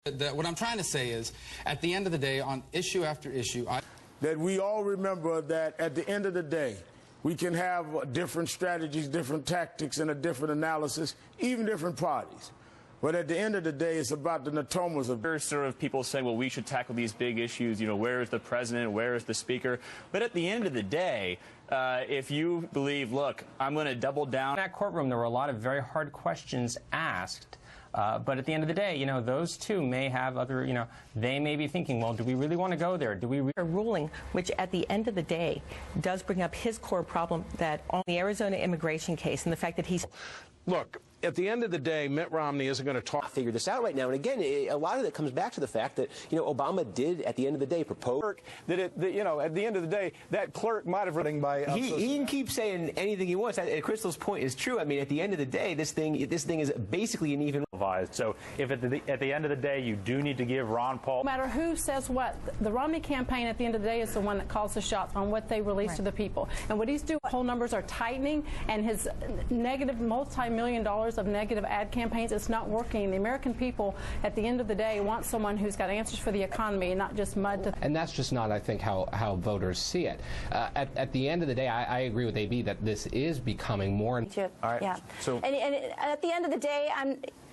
What I'm trying to say is, at the end of the day, on issue after issue, that we all remember that at the end of the day, we can have different strategies, different tactics, and a different analysis, even different parties. But at the end of the day, it's about the natomas of... There's sort of people say, well, we should tackle these big issues. You know, where is the president? Where is the speaker? But at the end of the day, if you believe, look, I'm going to double down. In that courtroom, there were a lot of very hard questions asked. But at the end of the day, you know, those two may have other, you know, they may be thinking, well, do we really want to go there? Do we... A ruling which at the end of the day does bring up his core problem that on the Arizona immigration case and the fact that he's... Look, at the end of the day, Mitt Romney isn't going to talk. Figure this out right now. And again, a lot of it comes back to the fact that, you know, Obama did at the end of the day propose that you know, at the end of the day, that clerk might have running by. He can keep saying anything he wants. Crystal's point is true. I mean, at the end of the day, this thing is basically an even. So if at the end of the day you do need to give Ron Paul. No matter who says what, the Romney campaign at the end of the day is the one that calls the shots on what they release to the people. And what he's doing, poll numbers are tightening, and his negative multi-million dollars of negative ad campaigns, it's not working. The American people, at the end of the day, want someone who's got answers for the economy and not just mud to... And that's just not, I think, how voters see it. At the end of the day, I agree with AB that this is becoming more... All right. Yeah. So, and at the end of the day,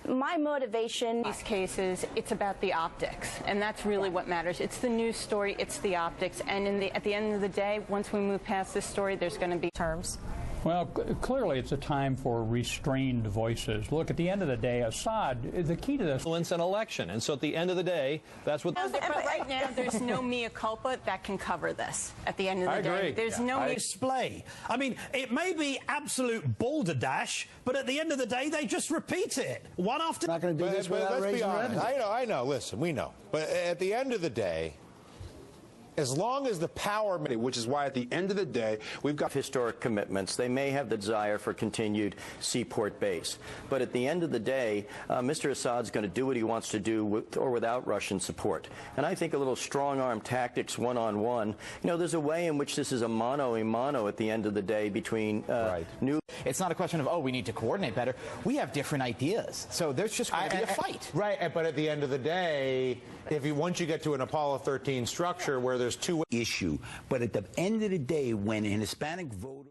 my motivation... In these cases, it's about the optics, and that's really what matters. It's the news story, it's the optics, and at the end of the day, once we move past this story, there's going to be terms. Well, clearly it's a time for restrained voices. Look, at the end of the day, Assad, the key to this... Influence an election, and so at the end of the day, that's what... But right now, there's no mea culpa that can cover this. At the end of the day, there's no display. I mean, it may be absolute balderdash, but at the end of the day, they just repeat it. One after... Not going to do this without raising revenue. I know. Listen, we know. But at the end of the day, as long as the power... Which is why at the end of the day, we've got historic commitments. They may have the desire for continued seaport base. But at the end of the day, Mr. Assad's going to do what he wants to do with or without Russian support. And I think a little strong-arm tactics one-on-one, you know, there's a way in which this is a mano-a-mano at the end of the day between new... It's not a question of, oh, we need to coordinate better. We have different ideas. So there's just going to be a fight. Right, but at the end of the day, once you get to an Apollo 13 structure where there's two... issue. But at the end of the day, when an Hispanic voter...